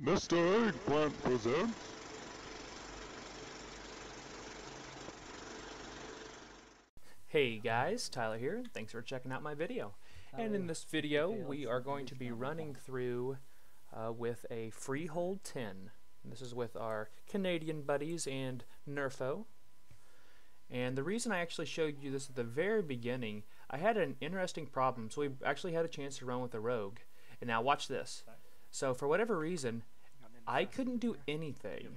Mr. Eggplant presents. Hey guys, Tyler here. Thanks for checking out my video. And in this video, we are going to be running through with a Freehold 10. This is with our Canadian buddies and Nerfo. And the reason I actually showed you this at the very beginning, I had an interesting problem. So we actually had a chance to run with a rogue. And now watch this. So for whatever reason, I couldn't do anything.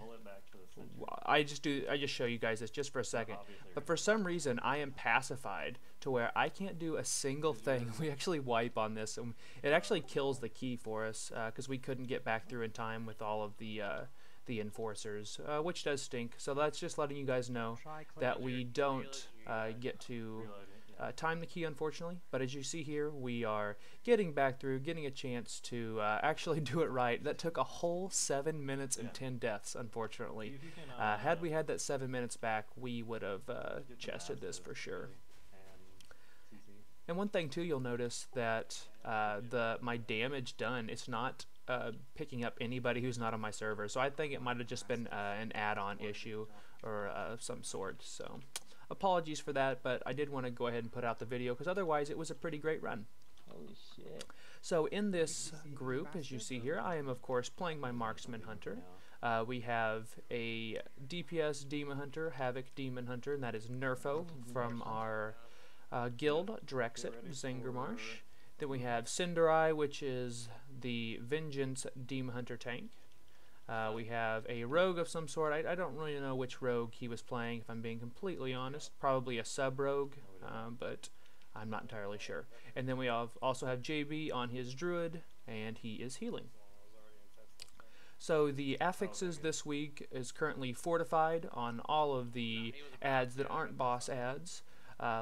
I just show you guys this just for a second. But for some reason, I am pacified to where I can't do a single thing. We actually wipe on this, and it actually kills the key for us because we couldn't get back through in time with all of the enforcers, which does stink. So that's just letting you guys know that we don't get to time the key, unfortunately. But as you see here, we are getting back through, getting a chance to actually do it right. That took a whole 7 minutes and 10 deaths, unfortunately. Had we had that 7 minutes back, we would have chested this for sure. And one thing too, you'll notice that my damage done, it's not picking up anybody who's not on my server. So I think it might have just been an add-on issue or some sort. So apologies for that, but I did want to go ahead and put out the video because otherwise it was a pretty great run. Holy shit. So in this group, as you see here, I am of course playing my Marksman Hunter. We have a DPS Demon Hunter, Havoc Demon Hunter, and that is Nerfo from our guild, Drexit, Zangermarsh. Then we have Cinderai, which is the Vengeance Demon Hunter tank. We have a rogue of some sort. I don't really know which rogue he was playing, if I'm being completely honest. Probably a sub-rogue, but I'm not entirely sure. And then we also have JB on his druid, and he is healing. So the affixes this week is currently fortified on all of the ads that aren't boss ads.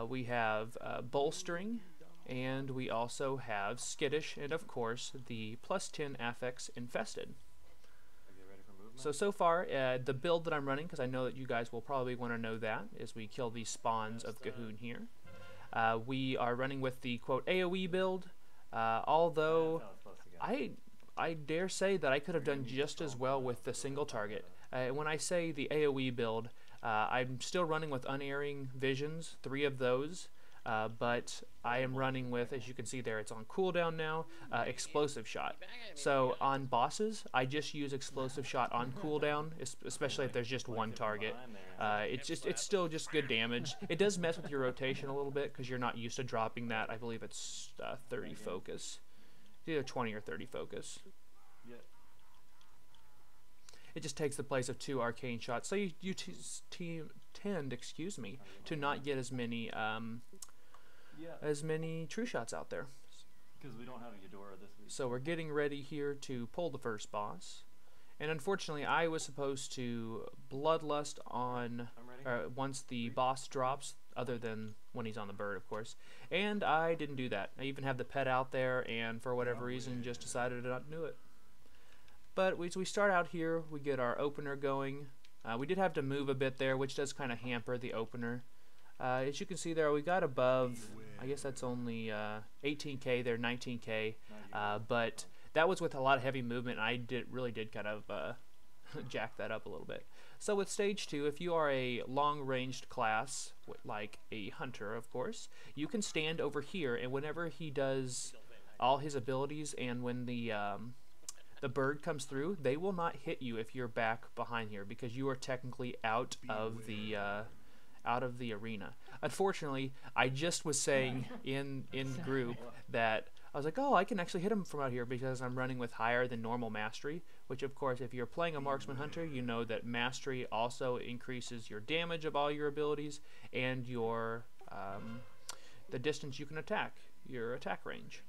We have bolstering, and we also have skittish, and of course the +10 affix infested. So far, the build that I'm running, because I know that you guys will probably want to know that, is we kill these spawns of Gahoon here. We are running with the, quote, AoE build, although I dare say that I could have done just as well with the single target. When I say the AoE build, I'm still running with Unerring Visions, 3 of those. But I am running with, as you can see there, it's on cooldown now, explosive shot. So on bosses, I just use explosive shot on cooldown, especially if there's just one target. It's still just good damage. It does mess with your rotation a little bit because you're not used to dropping that. I believe it's 30 focus. It's either 20 or 30 focus. It just takes the place of 2 arcane shots. So you tend, excuse me, to not get as many true shots out there. Because we don't have a Eudora this week. So we're getting ready here to pull the first boss. And unfortunately, I was supposed to Bloodlust on once the boss drops, other than when he's on the bird, of course. And I didn't do that. I even have the pet out there, and for whatever reason, just decided to not do it. But we start out here, we get our opener going. We did have to move a bit there, which does kind of hamper the opener. As you can see there, we got above, I guess that's only 18k there, 19k, but that was with a lot of heavy movement, and I really did kind of jack that up a little bit. So with stage 2, if you are a long-ranged class, like a hunter, of course, you can stand over here, and whenever he does all his abilities, and when the bird comes through, they will not hit you if you're back behind here, because you are technically out of the arena. Unfortunately, I just was saying in group that I was like, oh, I can actually hit him from out here because I'm running with higher than normal mastery, which of course, if you're playing a Marksman Hunter, you know that mastery also increases your damage of all your abilities and your the distance you can attack, your attack range.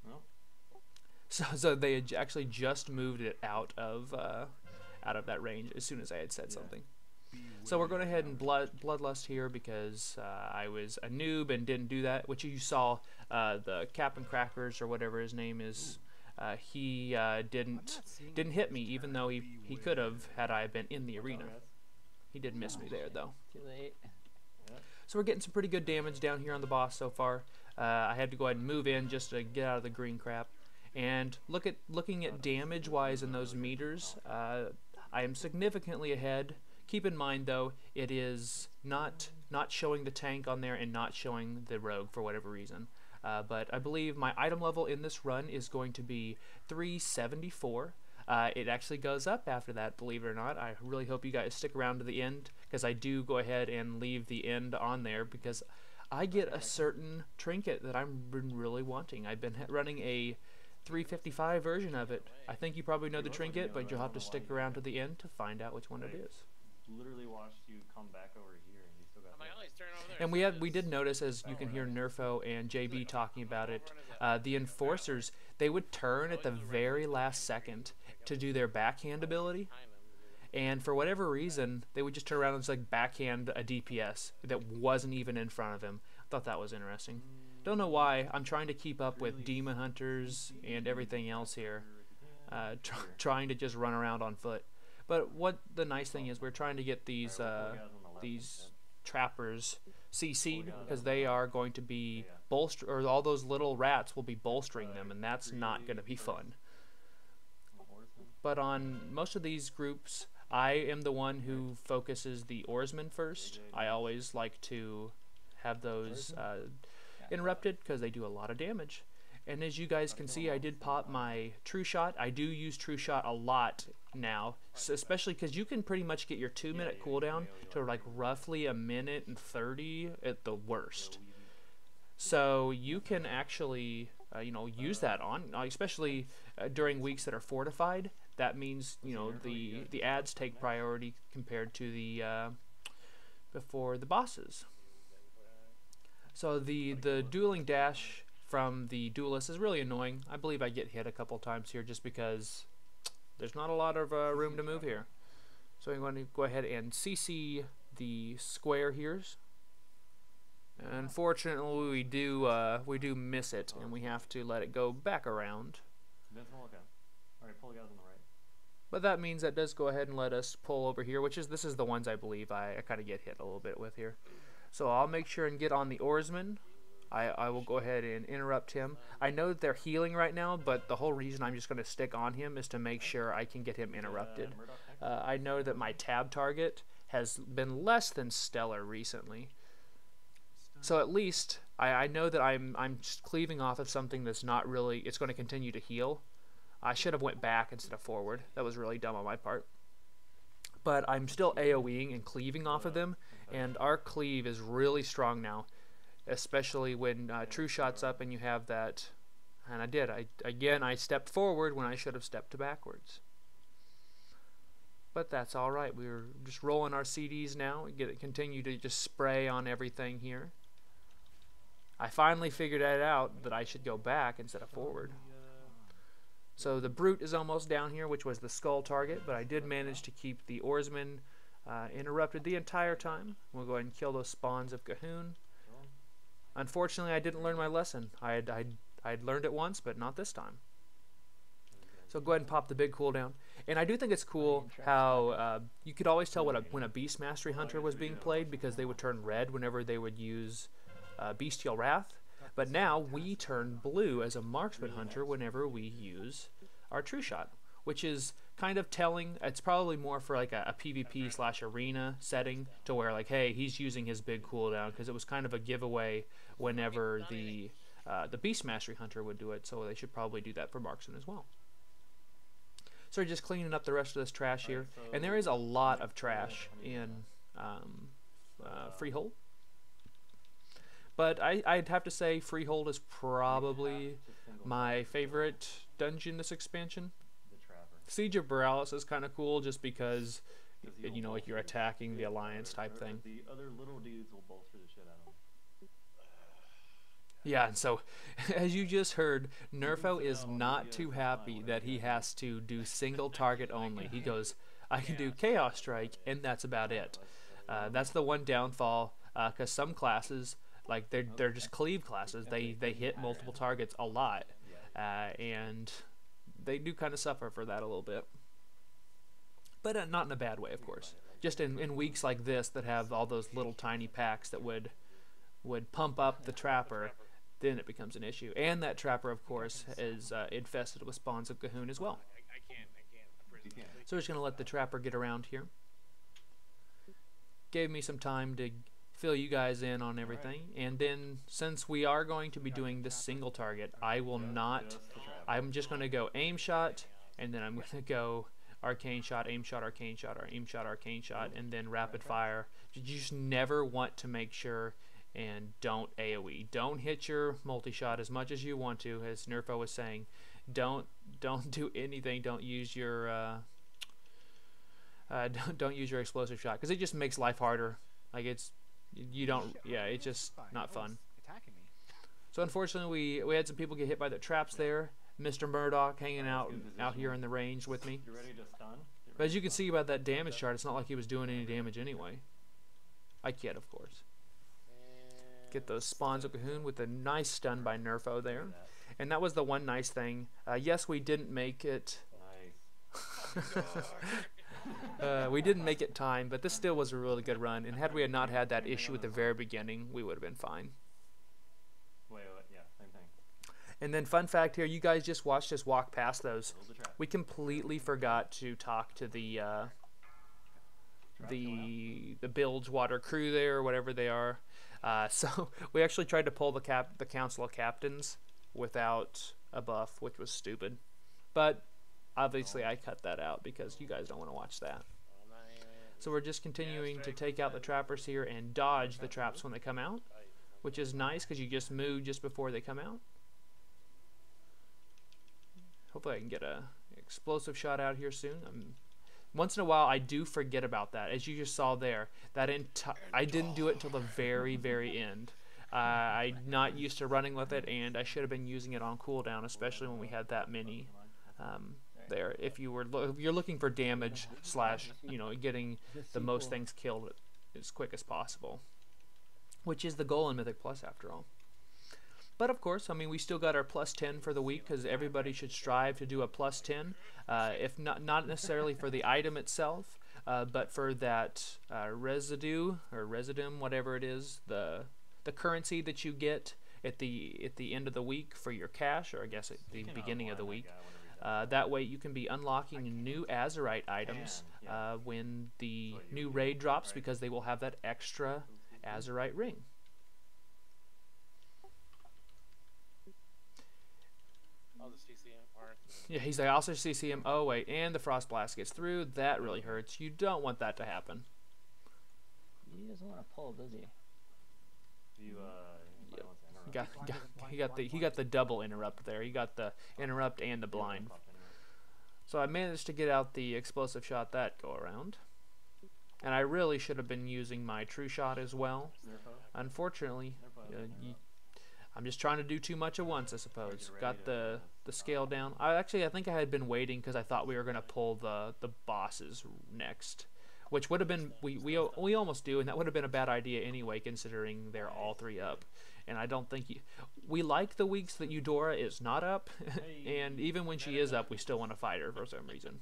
So they had actually just moved it out of that range as soon as I had said something. So we're going ahead and Bloodlust here because I was a noob and didn't do that, which you saw the Captain Crackers or whatever his name is. He didn't hit me, even though he could have had I been in the arena. He did miss me there though. Too late. So we're getting some pretty good damage down here on the boss so far. I had to go ahead and move in just to get out of the green crap. And looking at damage-wise in those meters, I am significantly ahead. Keep in mind, though, it is not showing the tank on there and not showing the rogue for whatever reason. But I believe my item level in this run is going to be 374. It actually goes up after that, believe it or not. I really hope you guys stick around to the end, because I do go ahead and leave the end on there because I get a certain trinket that I've been really wanting. I've been running a 355 version of it. I think you probably know the trinket, but you'll have to stick around to the end to find out which one it is. Literally watched you come back over here, and you still got. And we did notice, as you can hear Nerfo and JB talking about it, the enforcers, they would turn at the very last second to do their backhand ability, and for whatever reason they would just turn around and just like backhand a DPS that wasn't even in front of him. I thought that was interesting. Don't know why. I'm trying to keep up with demon hunters and everything else here, trying to just run around on foot. But what the nice thing is, we're trying to get these trappers CC'd, because they are going to be or all those little rats will be bolstering them, and that's not going to be fun. But on most of these groups, I am the one who focuses the oarsmen first. I always like to have those interrupted because they do a lot of damage. And as you guys can see, I did pop my True Shot. I do use True Shot a lot now, so especially because you can pretty much get your 2-minute cooldown to like roughly 1:30 at the worst. So you can actually use that on, especially during weeks that are fortified. That means the ads take priority compared to the before the bosses. So the dueling dash from the duelist is really annoying. I believe I get hit a couple times here just because there's not a lot of room to move here. So I'm going to go ahead and CC the square here. Unfortunately, we do miss it, and we have to let it go back around. Alright, pull the guys on the right. But that means that does go ahead and let us pull over here, this is the ones I believe I kind of get hit a little bit with here. So I'll make sure and get on the oarsman. I will go ahead and interrupt him. I know that they're healing right now, but the whole reason I'm just going to stick on him is to make sure I can get him interrupted. I know that my tab target has been less than stellar recently. So at least I know that I'm just cleaving off of something that's not really, it's going to continue to heal. I should have went back instead of forward. That was really dumb on my part. But I'm still AoEing and cleaving off of them, and our cleave is really strong now, especially when True Shot's up and you have that. And I did. I stepped forward when I should have stepped backwards. But that's all right. We're just rolling our CDs now. Continue to just spray on everything here. I finally figured that out, that I should go back instead of forward. So the brute is almost down here, which was the skull target, but I did manage to keep the oarsman interrupted the entire time. We'll go ahead and kill those spawns of Cahoon. Unfortunately, I didn't learn my lesson. I'd learned it once, but not this time. So go ahead and pop the big cooldown. And I do think it's cool how you could always tell when a Beast Mastery Hunter was being played, because they would turn red whenever they would use Bestial Wrath. But now we turn blue as a Marksman Hunter whenever we use our True Shot, which is kind of telling. It's probably more for like a PvP/arena setting, to where like, hey, he's using his big cooldown, because it was kind of a giveaway whenever the Beast Mastery Hunter would do it, so they should probably do that for Marksman as well. So we're just cleaning up the rest of this trash here, and there is a lot of trash in Freehold. But I'd have to say Freehold is probably my favorite dungeon this expansion. Siege of Borealis is kind of cool, just because, like you're attacking the Alliance type thing. The other little dudes will bolster the shit out of them. Yeah, and so, as you just heard, Nerfo is not too happy that he has to do single target only. He goes, I can do Chaos Strike, and that's about it. That's the one downfall, because some classes, like they're just cleave classes, they hit multiple targets a lot, and they do kind of suffer for that a little bit. But not in a bad way, of course. Just in weeks like this that have all those little tiny packs that would pump up the trapper, then it becomes an issue. And that trapper, of course, is infested with spawns of Cahoon as well. I can't. You can't. So we're just going to let the trapper get around here. Gave me some time to fill you guys in on everything. And then, since we are going to be doing this single target, I will not... I'm just going to go aim shot, and then I'm going to go arcane shot, aim shot, arcane shot, or aim shot, arcane shot, and then rapid fire. You just never want to make sure and don't AoE. Don't hit your multi-shot as much as you want to, as Nerfo was saying. Don't do anything. Don't use your don't use your explosive shot, because it just makes life harder. Like it's it's just not fun. So unfortunately, we had some people get hit by the traps there. Mr. Murdoch hanging out here in the range with me. You ready to stun? But as you can see by that damage chart, it's not like he was doing any damage anyway. I kid, of course. Get those spawns of Cahoon with a nice stun by Nerfo there. And that was the one nice thing. Yes, we didn't make it. Nice. We didn't make it time, but this still was a really good run. And had we not had that issue at the very beginning, we would have been fine. Wait, yeah, same thing. And then fun fact here, you guys just watched us walk past those. We completely forgot to talk to the Bilgewater crew there, or whatever they are. So we actually tried to pull the Council of Captains without a buff, which was stupid. But obviously I cut that out because you guys don't want to watch that. So we're just continuing to take out the trappers here and dodge the traps when they come out, which is nice because you just move just before they come out. Hopefully I can get a explosive shot out here soon. Once in a while I do forget about that, as you just saw there. I didn't do it until the very, very end. I'm not used to running with it, and I should have been using it on cooldown, especially when we had that many there. If you're looking for damage / getting the most things killed as quick as possible, which is the goal in Mythic Plus after all. But of course, I mean, we still got our +10 for the week, because everybody should strive to do a +10, if not necessarily for the item itself, but for that residue or residuum, whatever it is, the currency that you get at the end of the week for your cash, or I guess at the beginning of the week. That way you can be unlocking new Azurite items when the new raid drops, because they will have that extra Azurite ring. Yeah, he's like, also CCM. Oh wait, and the Frost Blast gets through. That really hurts. You don't want that to happen. He doesn't want to pull, does he? He got the double interrupt there. He got the interrupt and the blind. So I managed to get out the explosive shot that go around. And I really should have been using my true shot as well. Unfortunately, I'm just trying to do too much at once, I suppose. Got the scale down. I think I had been waiting because I thought we were going to pull the bosses next, which would have been, we almost do, and that would have been a bad idea anyway, considering they're all 3 up. And I don't think we like the weeks that Eudora is not up, and even when she is up, we still want to fight her for some reason.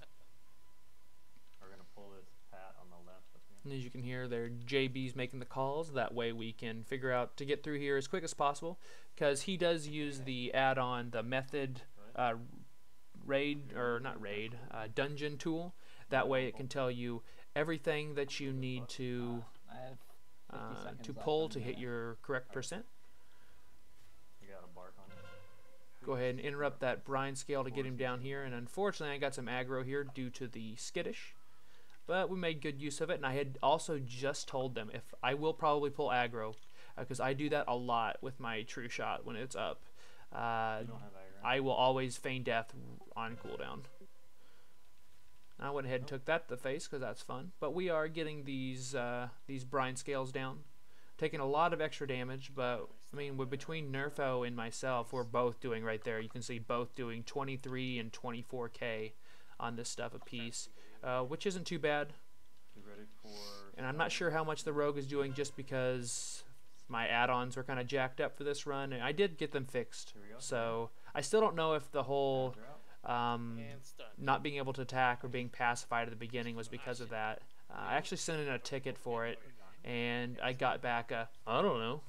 We're gonna pull this Pat on the left. And as you can hear, there JB's making the calls. That way we can figure out to get through here as quick as possible, because he does use the add-on, the method dungeon tool. That way it can tell you everything that you need to pull to hit your correct percent. Go ahead and interrupt that brine scale to get him down here, and unfortunately I got some aggro here due to the skittish, but we made good use of it. And I had also just told them if I will probably pull aggro, because I do that a lot with my true shot when it's up. I will always feign death on cooldown. I went ahead and took that to the face because that's fun. But we are getting these brine scales down, taking a lot of extra damage. But I mean, between Nerfo and myself, we're both doing right there. You can see both doing 23 and 24k on this stuff apiece, which isn't too bad. And I'm not sure how much the rogue is doing, just because my add-ons are kind of jacked up for this run, and I did get them fixed. So I still don't know if the whole not being able to attack or being pacified at the beginning was because of that. I actually sent in a ticket for it, and I got back a, I don't know.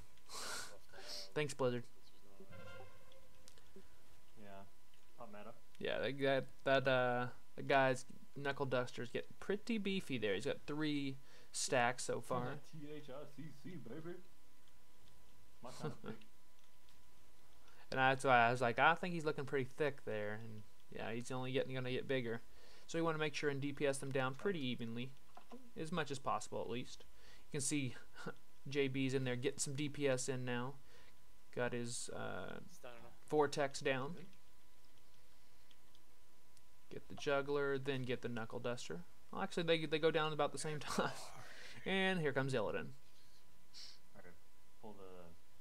Thanks, Blizzard. Yeah, the guy's knuckle duster's getting pretty beefy there. He's got 3 stacks so far. THICC, baby. My kind of thick. And that's why I was like, I think he's looking pretty thick there. And yeah, he's only gonna get bigger. So you want to make sure and DPS them down pretty evenly, as much as possible at least. You can see JB's in there getting some DPS in now. Got his vortex down. Get the juggler, then get the knuckle duster. Well, actually, they go down about the same time. And here comes Illidan. Alright, pull the...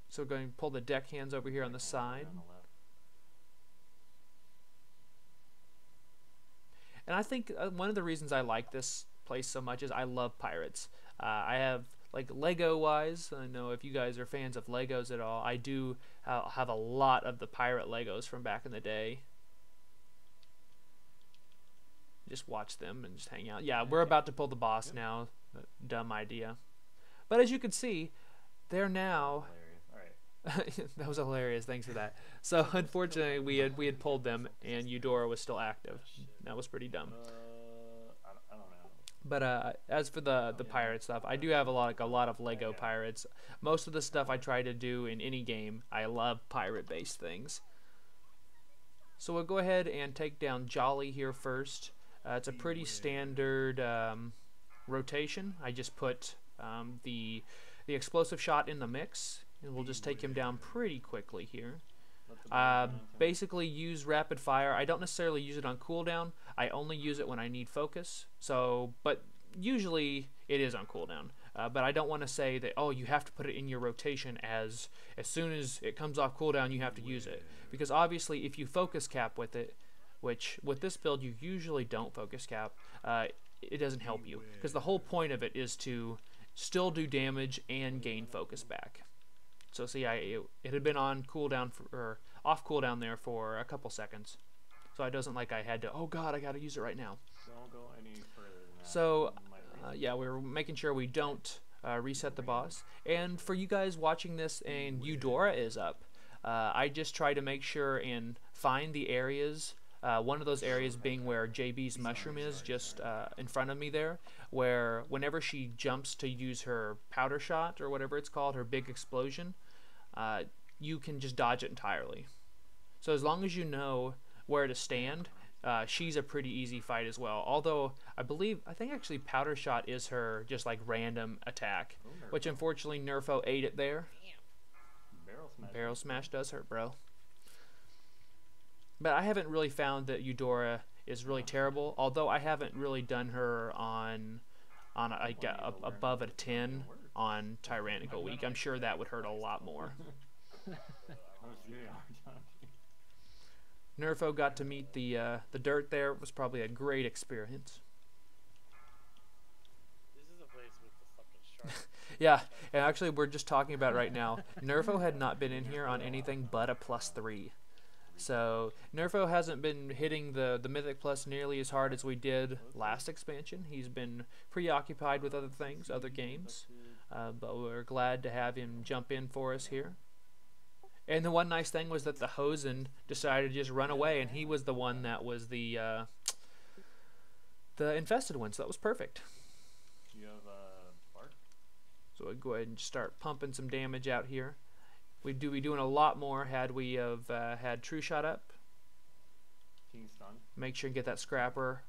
So going to pull the deck hands over here on the side. On the left. And I think one of the reasons I like this place so much is I love pirates. I have, like, Lego-wise, I know if you guys are fans of Legos at all, I do have a lot of the pirate Legos from back in the day. Just watch them and just hang out. Yeah, we're about to pull the boss now. Dumb idea. But as you can see, they're now... That was hilarious. Thanks for that. So unfortunately, we had pulled them, and Eudora was still active. That was pretty dumb. I don't know. But as for the pirate stuff, I do have a lot of Lego pirates. Most of the stuff I try to do in any game, I love pirate-based things. So we'll go ahead and take down Jolly here first. It's a pretty standard rotation. I just put the explosive shot in the mix, and we'll just take him down pretty quickly here. Basically use rapid fire. I don't necessarily use it on cooldown. I only use it when I need focus. So, but usually it is on cooldown. But I don't want to say that, oh, you have to put it in your rotation as soon as it comes off cooldown you have to use it. Because obviously if you focus cap with it, which with this build you usually don't focus cap, it doesn't help you. Because the whole point of it is to still do damage and gain focus back. So see, it had been on cooldown or off cooldown there for a couple seconds. So it doesn't like I had to, oh god, I gotta use it right now. Don't go any further than that. So yeah, we're making sure we don't reset the boss. And for you guys watching this and Eudora is up, I just try to make sure and find the areas. One of those areas being where JB's mushroom is, just in front of me there, where whenever she jumps to use her powder shot or whatever it's called, her big explosion, you can just dodge it entirely. So as long as you know where to stand, she's a pretty easy fight as well. Although I think actually powder shot is her just like random attack, which unfortunately Nerfo ate it there. Barrel smash does hurt, bro. But I haven't really found that Eudora is really terrible. Although I haven't really done her on like above a 10 on Tyrannical Week. I'm sure that would hurt a lot more. Nerfo got to meet the dirt there. It was probably a great experience. This is a place with the fucking shark. Yeah, and actually we're just talking about it right now. Nerfo had not been in here on anything but a +3. So Nerfo hasn't been hitting the Mythic Plus nearly as hard as we did last expansion. He's been preoccupied with other things, other games. But we're glad to have him jump in for us here. And the one nice thing was that the Hosen decided to just run away, and he was the one that was the infested one, so that was perfect. You have bark? So we'll go ahead and start pumping some damage out here. We'd be doing a lot more had we have had True Shot up. King stun. Make sure and get that scrapper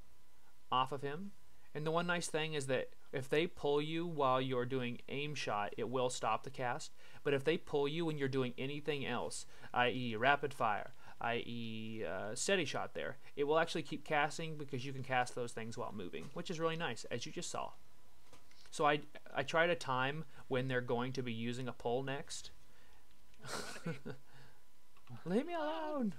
off of him. And the one nice thing is that if they pull you while you're doing aim shot, it will stop the cast. But if they pull you when you're doing anything else, i.e. rapid fire, i.e. Steady shot there, it will actually keep casting because you can cast those things while moving, which is really nice, as you just saw. So I try to time when they're going to be using a pull next. Leave me alone.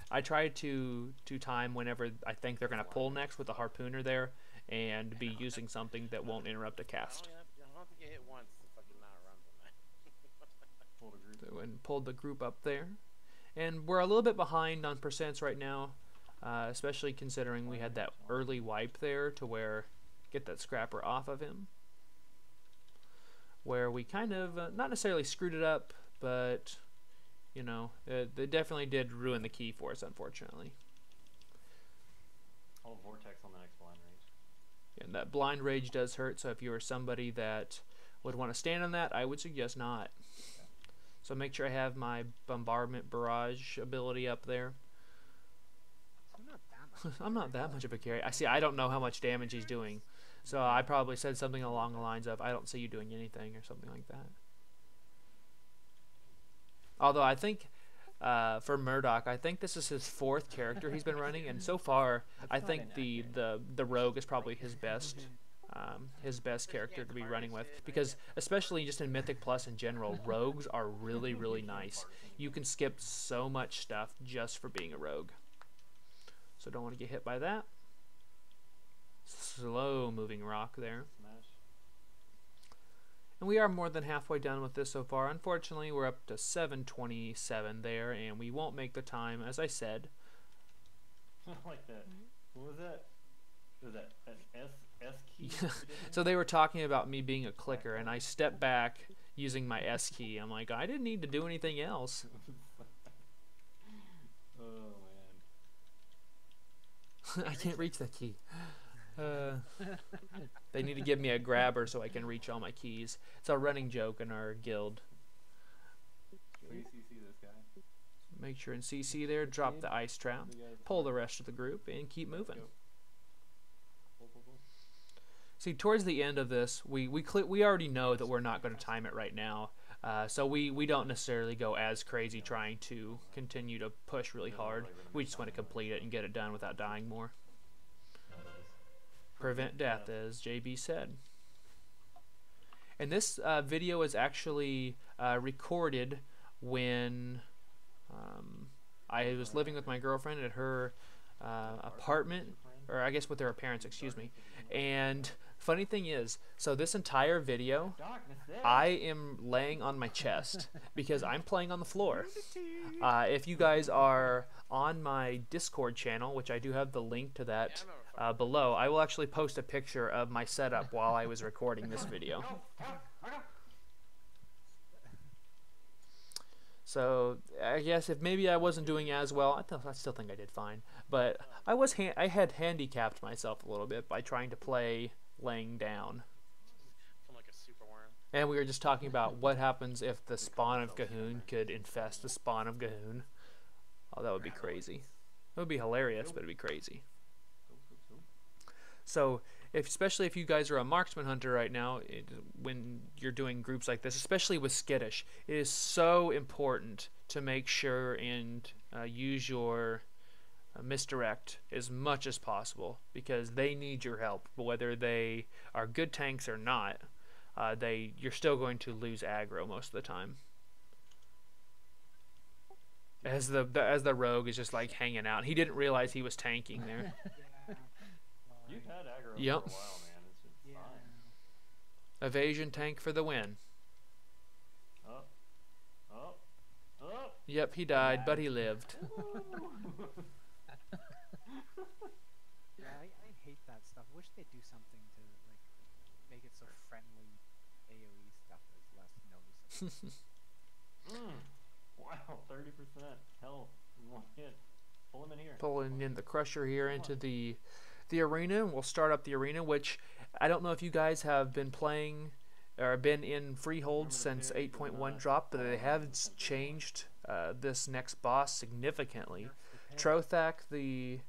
I try to time whenever I think they're going to pull next with the harpooner there and be using something that won't interrupt a cast. I don't think you hit once to fucking not run from that. So, and pulled the group up there. And we're a little bit behind on percents right now, especially considering we had that early wipe there to where get that scrapper off of him. Where we kind of, not necessarily screwed it up, but, you know, they definitely did ruin the key for us, unfortunately. Hold vortex on the next blind rage. And that blind rage does hurt, so if you are somebody that would want to stand on that, I would suggest not. Okay. So make sure I have my bombardment barrage ability up there. So not that much. I'm not that much of a carry. I don't know how much damage he's doing. So I probably said something along the lines of, I don't see you doing anything, or something like that. Although I think for Murdoch, I think this is his 4th character he's been running, and so far I think the rogue is probably his best character to be running with, because especially just in Mythic Plus in general, rogues are really, really nice. You can skip so much stuff just for being a rogue. So don't want to get hit by that. Slow moving rock there. Smash. And we are more than halfway done with this so far. Unfortunately, we're up to 7:27 there, and we won't make the time, as I said. I like that. What was that? Was that an S key? So they were talking about me being a clicker, and I stepped back using my S key. I'm like, I didn't need to do anything else. Oh man. I can't reach that key. They need to give me a grabber so I can reach all my keys. It's a running joke in our guild. Please CC this guy. Make sure and CC there, drop the ice trap, pull the rest of the group, and keep moving. See, towards the end of this, we already know that we're not going to time it right now, so we don't necessarily go as crazy trying to continue to push really hard. We just want to complete it and get it done without dying more. Prevent death, as JB said. And this video is actually recorded when I was living with my girlfriend at her apartment, or I guess with her parents, excuse me. And funny thing is, so this entire video, I am laying on my chest because I'm playing on the floor. If you guys are on my Discord channel, which I do have the link to that below, I will actually post a picture of my setup while I was recording this video. So I guess if maybe I wasn't doing as well, I still think I did fine. But I had handicapped myself a little bit by trying to play laying down. I'm like a super worm. And we were just talking about what happens if the spawn of Gahoon could infest the spawn of Gahoon. Oh, that would be crazy. It would be hilarious, but it'd be crazy. So, especially if you guys are a marksman hunter right now, when you're doing groups like this, especially with skittish, it is so important to make sure and use your misdirect as much as possible, because they need your help. Whether they are good tanks or not, you're still going to lose aggro most of the time. As the rogue is just like hanging out, he didn't realize he was tanking there. You've had aggro Yep. for a while, man. It's fine. Evasion tank for the win. Up. Up. Up. Yep, he died, but he lived. Yeah, I hate that stuff. I wish they'd do something to like make it so friendly AoE stuff is less noticeable. Wow, 30% health in one hit. Pull him in here. Pulling in the crusher here into the arena, and we'll start up the arena, which I don't know if you guys have been playing or been in Freehold since 8.1 dropped, but they have changed this next boss significantly. Trothak, the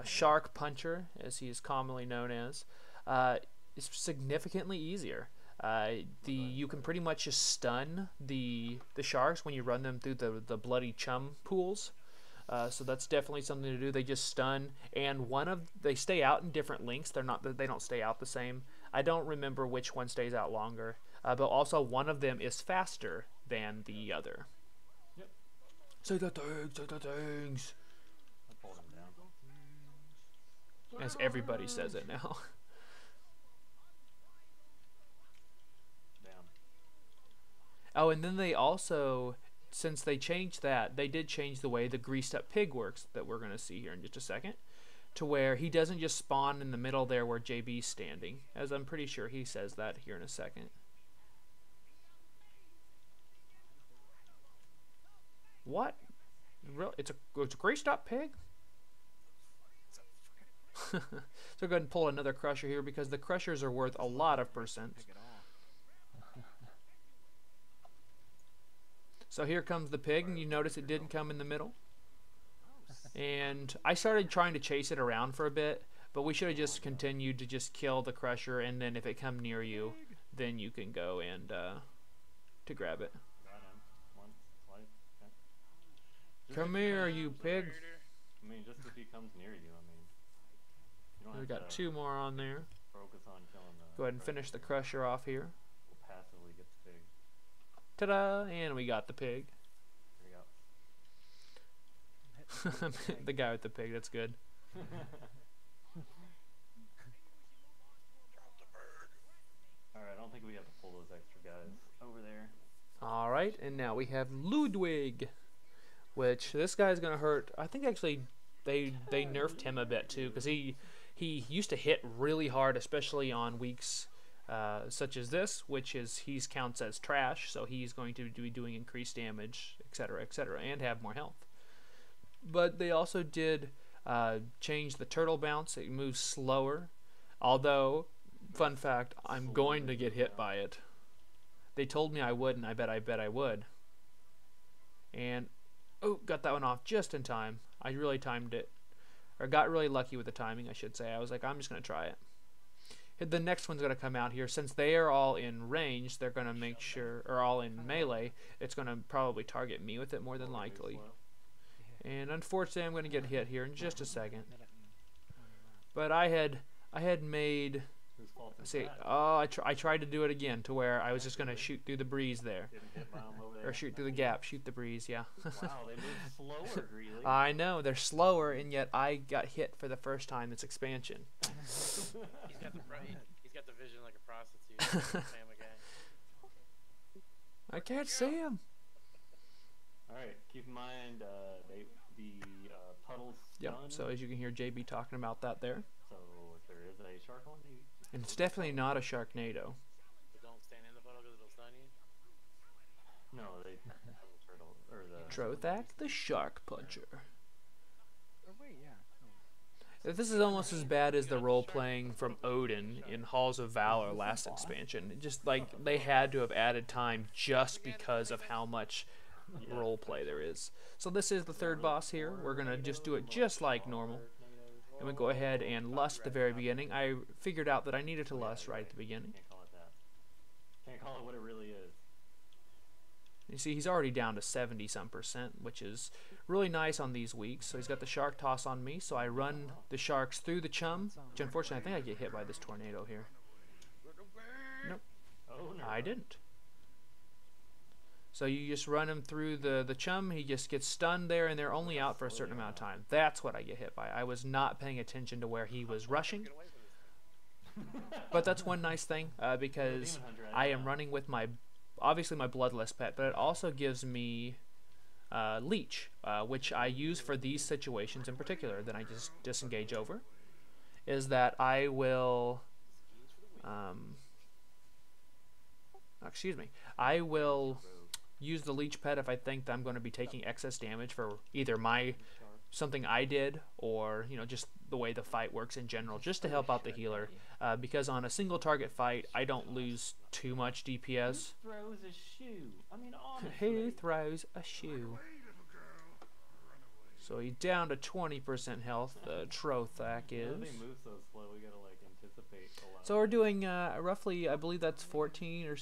shark puncher, as he is commonly known as, is significantly easier. You can pretty much just stun the sharks when you run them through the bloody chum pools. So that's definitely something to do. They just stun, and they stay out in different lengths. They don't stay out the same. I don't remember which one stays out longer, but also one of them is faster than the other. Yep. Say the things. I pulled him down. As everybody says it now. Down. Oh, and then they also, since they changed that, they did change the way the greased up pig works, that we're going to see here in just a second, to where he doesn't just spawn in the middle there where JB's standing, as I'm pretty sure he says that here in a second. What? It's a greased up pig? So go ahead and pull another crusher here because the crushers are worth a lot of percent. Pick it all. So here comes the pig, and you notice it didn't come in the middle. And I started trying to chase it around for a bit, but we should have just continued to just kill the crusher, and then if it come near you, then you can go and to grab it. Got him. Once, twice. Okay. Just Come if- here, you pig. I mean, just if he comes near you, I mean, you don't We have got to 2 more on there. focus on killing the. Go ahead and finish the crusher off here. We'll passively get the pig. Ta-da! And we got the pig. There you The guy with the pig, that's good. go. Alright, I don't think we have to pull those extra guys over there. Alright, and now we have Ludwig, which this guy's going to hurt. I think actually they nerfed him a bit too, because he used to hit really hard, especially on weeks such as this, which is he counts as trash, so he's going to be doing increased damage, etc., and have more health. But they also did change the turtle bounce. It moves slower, although, fun fact, I'm going to get hit by it. They told me I would, and I bet I would. And, oh, got that one off just in time. I really timed it, or got really lucky with the timing, I should say. I was like, I'm just going to try it. The next one's going to come out here. Since they are all in range, they're going to make sure, or all in melee, it's going to probably target me with it more than likely. And unfortunately, I'm going to get hit here in just a second. But I had made, Whose fault is see, that? oh, I tried to do it again to where I was just going to shoot through the breeze there, Didn't hit by him over there. or shoot through the gap, shoot the breeze. Yeah. Wow, they move slower, Greeley. I know they're slower, and yet I got hit for the first time this expansion. He's got the he's got the vision like a prostitute. Family Guy. I can't see him. Alright, keep in mind, the puddle's Yep. done. So as you can hear JB talking about that there, So if there is a shark on you, and it's definitely not a Sharknado. But don't stand in the puddle because it'll stun you. no, they turtle or the Trothak, the Shark Puncher. Or wait, yeah. No. This is almost as bad as the role playing from Odin in Halls of Valor last expansion. Just like they had to have added time just because of how much role play there is. So this is the third boss here. We're gonna just do it just like normal. And we go ahead and lust at the very beginning. I figured out that I needed to lust right at the beginning. Can't call it that. Can't call it what it really is. You see, he's already down to 70-some%, which is really nice on these weeks. So he's got the shark toss on me, so I run the sharks through the chum, which unfortunately I think I get hit by this tornado here. Nope, Oh no. I didn't. So you just run him through the chum, he just gets stunned there, and they're only out for a certain amount of time. That's what I get hit by. I was not paying attention to where he was rushing. Get away from this thing. But that's one nice thing, because I am running with my, obviously my bloodless pet, but it also gives me leech, which I use for these situations in particular. Then I just disengage over. Is that I will, I will use the leech pet if I think that I'm going to be taking excess damage for either something I did, or just the way the fight works in general, just to help out the healer, because on a single target fight I don't lose too much DPS. Who throws a shoe? I mean, honestly. Who throws a shoe? So he's down to 20% health, Trothak They is. move so slow, we gotta like anticipate a lot. So we're doing roughly, I believe that's 14 or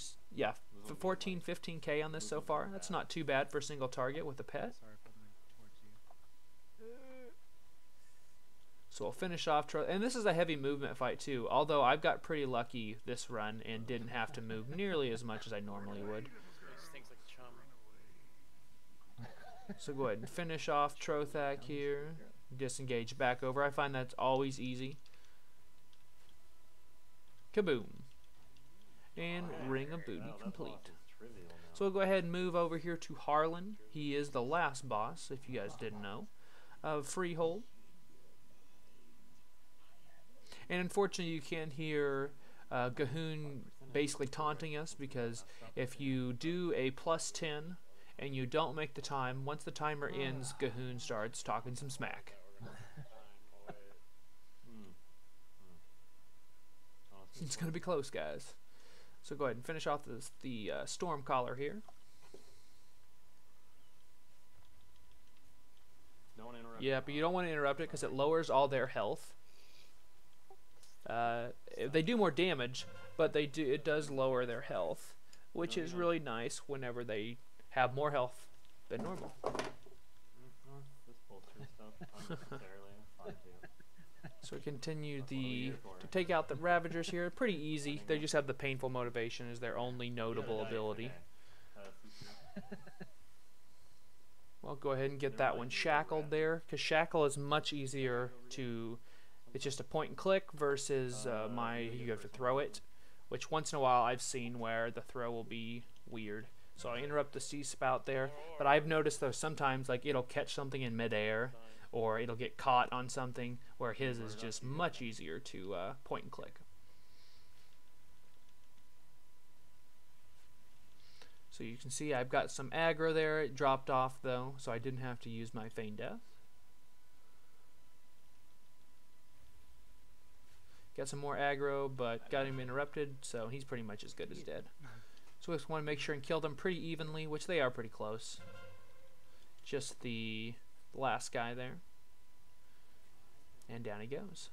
14, 15k on this so far. That's not too bad for a single target with a pet. Sorry for moving towards you. So we'll finish off, and this is a heavy movement fight too, although I've got pretty lucky this run and didn't have to move nearly as much as I normally would. It stinks like chum. So go ahead and finish off Trothak here. Disengage back over. I find that's always easy. Kaboom. And ring of booty Wow, that complete. boss is trivial now. So we'll go ahead and move over here to Harlan. He is the last boss, if you guys didn't know, of Freehold. And unfortunately, you can hear Gahoon basically taunting us, because if you do a +10 and you don't make the time, once the timer ends, Gahoon starts talking some smack. It's going to be close, guys. So go ahead and finish off the storm collar here. Don't interrupt. Yeah, but you don't want to interrupt it because it lowers all their health. They do more damage, but it does lower their health, which is really nice whenever they have more health than normal. This bolster stuff unnecessarily. Fine too. So we continue to take out the Ravagers here. Pretty easy. They just have the painful motivation as their only notable ability. Well, go ahead and get that one shackled there, because shackle is much easier to. It's just a point and click versus you have to throw it, which once in a while I've seen where the throw will be weird. So I interrupt the sea spout there, but I've noticed though sometimes like it'll catch something in midair, or it'll get caught on something, where his is just much easier to point and click. So you can see I've got some aggro there. It dropped off though, so I didn't have to use my Feign Death. Got some more aggro, but got him interrupted, so he's pretty much as good as dead. So we just want to make sure and kill them pretty evenly, which they are pretty close. Just the last guy there. And down he goes.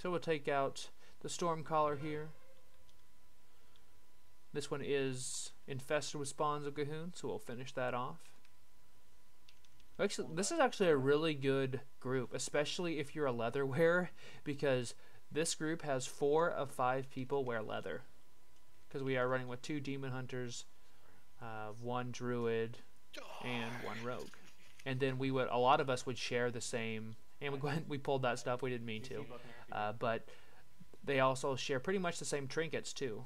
So we'll take out the Stormcaller here. This one is infested with spawns of Gahoon, so we'll finish that off. Actually, this is actually a really good group, especially if you're a leather wearer, because this group has 4 of 5 people wear leather. Because we are running with 2 Demon Hunters, 1 Druid, and 1 Rogue. And then a lot of us would share the same, and we pulled that stuff, we didn't mean to. But they also share pretty much the same trinkets too.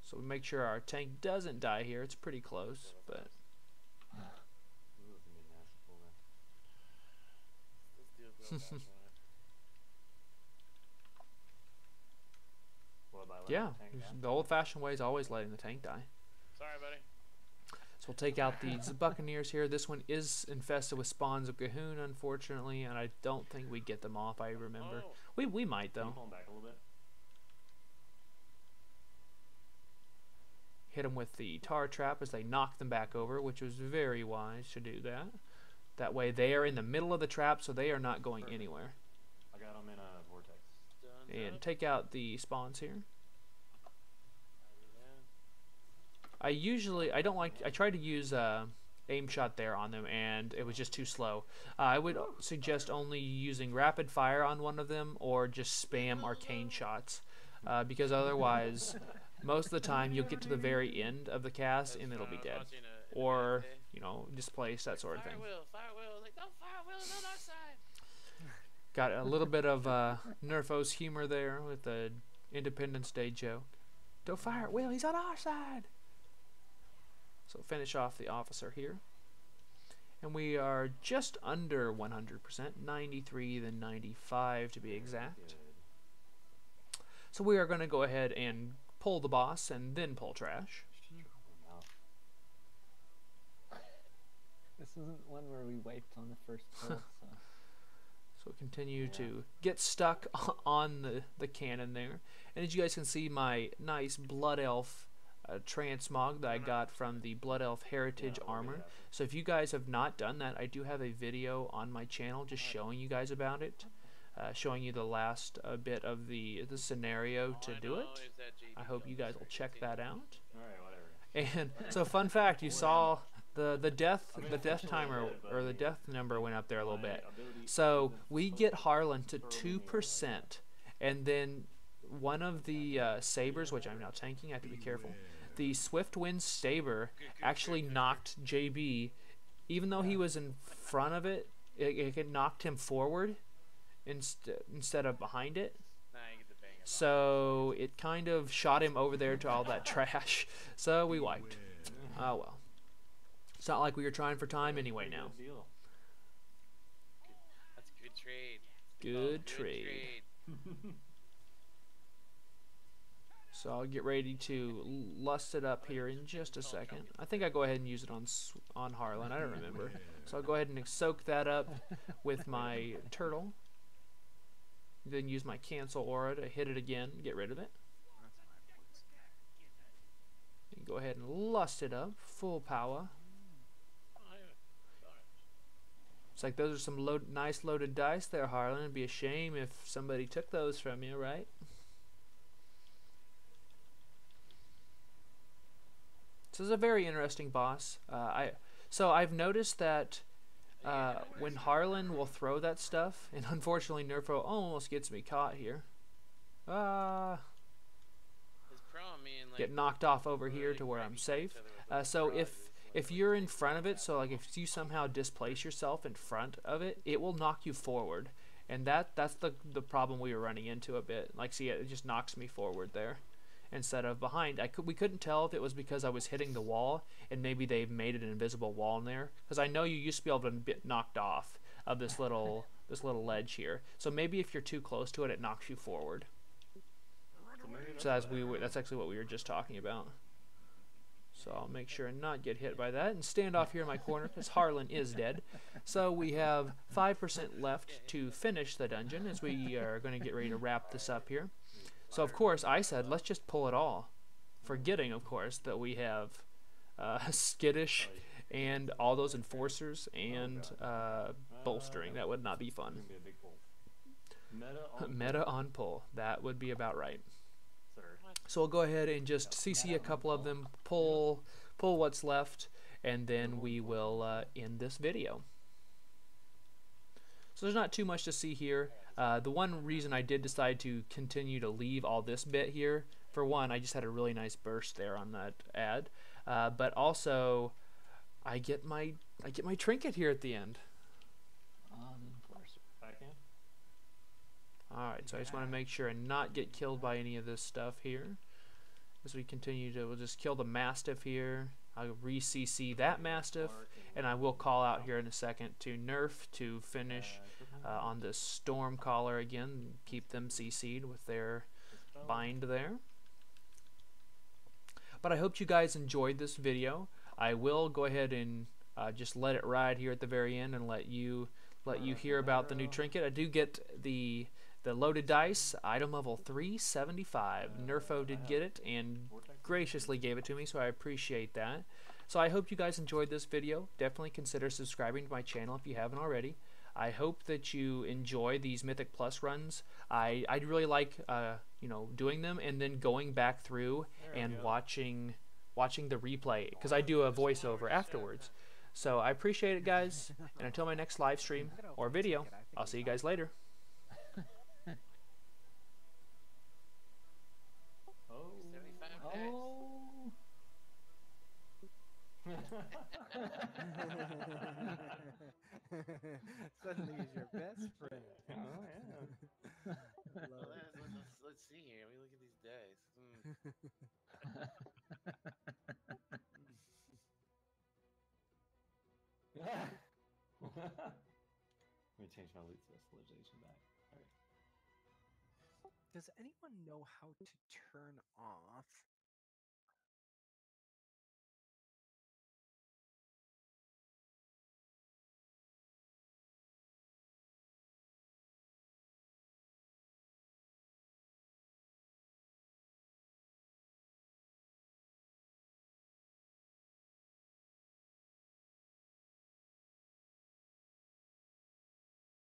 So we make sure our tank doesn't die here. It's pretty close, but yeah, the old-fashioned way is always letting the tank die. Sorry, buddy. So we'll take out these Buccaneers here. This one is infested with spawns of Gahoon, unfortunately, and I don't think we get them off. I remember we might though. Back a little bit. Hit them with the tar trap as they knock them back over, which was very wise to do that. That way they are in the middle of the trap, so they are not going anywhere. I got them in a vortex. And take out the spawns here. I try to use aim shot there on them, and it was just too slow. I would suggest only using rapid fire on one of them, or just spam arcane shots, because otherwise most of the time you'll get to the very end of the cast and it'll be dead, or displaced, that sort of thing. Got a little bit of Nerfo's humor there with the Independence Day joke. Don't fire at Will, he's on our side. So finish off the officer here. And we are just under 100%, 93 than 95 to be exact. So we are going to go ahead and pull the boss and then pull trash. This isn't one where we wiped on the first pull, so. So continue to get stuck on the cannon there. And as you guys can see, my nice Blood Elf transmog that I got from the Blood Elf Heritage armor. So if you guys have not done that, I do have a video on my channel just showing you guys about it. Showing you the last bit of the scenario to do it. I hope you guys will check that out. And so fun fact, you saw the death timer, or the death number, went up there a little bit. So we get Harlan to 2%, and then one of the sabers, which I'm now tanking, I have to be careful. The Swift Wind Saber actually knocked JB, even though he was in front of it. It knocked him forward instead of behind it. So it kind of shot him over there to all that trash. So we wiped. Oh well. It's not like we were trying for time anyway now. That's a good trade. Good trade. So I'll get ready to lust it up here in just a second. I think I go ahead and use it on Harlan. I don't remember. So I'll go ahead and soak that up with my turtle. Then use my cancel aura to hit it again, get rid of it. Go ahead and lust it up, full power. It's like those are some nice loaded dice there, Harlan. It'd be a shame if somebody took those from you, right? So this is a very interesting boss. So I've noticed that when Harlan will throw that stuff, and unfortunately Nerfo almost gets me caught here. Get knocked off over here to where I'm safe. So if you're in front of it, so like if you somehow displace yourself in front of it, it will knock you forward, and that's the problem we were running into a bit. Like, see, it just knocks me forward there instead of behind. We couldn't tell if it was because I was hitting the wall, and maybe they made an invisible wall in there, because I know you used to be able to get knocked off of this little ledge here. So maybe if you're too close to it, it knocks you forward. So that's actually what we were just talking about. So I'll make sure and not get hit by that and stand off here in my corner because Harlan is dead. So we have 5% left to finish the dungeon as we are going to get ready to wrap this up here. So of course I said let's just pull it all, forgetting of course that we have skittish and all those enforcers and bolstering. That would not be fun. Meta on pull. That would be about right. So we'll go ahead and just CC a couple of them, pull what's left, and then we will end this video. So there's not too much to see here. The one reason I did decide to continue to leave all this bit here, for one, I just had a really nice burst there on that ad, but also I get my trinket here at the end. Alright, so I just want to make sure and not get killed by any of this stuff here. As we continue to, we'll just kill the Mastiff here. I'll re-CC that Mastiff, and I will call out here in a second to nerf to finish on this Storm Caller again. Keep them CC'd with their bind there. But I hope you guys enjoyed this video. I will go ahead and just let it ride here at the very end and let you hear about the new trinket. I do get the loaded dice, item level 375. Nerfo did get it and graciously gave it to me, so I appreciate that. So I hope you guys enjoyed this video. Definitely consider subscribing to my channel if you haven't already. I hope that you enjoy these Mythic Plus runs. I'd really like doing them and then going back through and watching the replay, because I do a voiceover afterwards. So I appreciate it, guys, and until my next live stream or video, I'll see you guys later. Suddenly he's your best friend. Oh yeah. Let's see here. Let me look at these dice. Let me change my loot specialization back. All right. Does anyone know how to turn off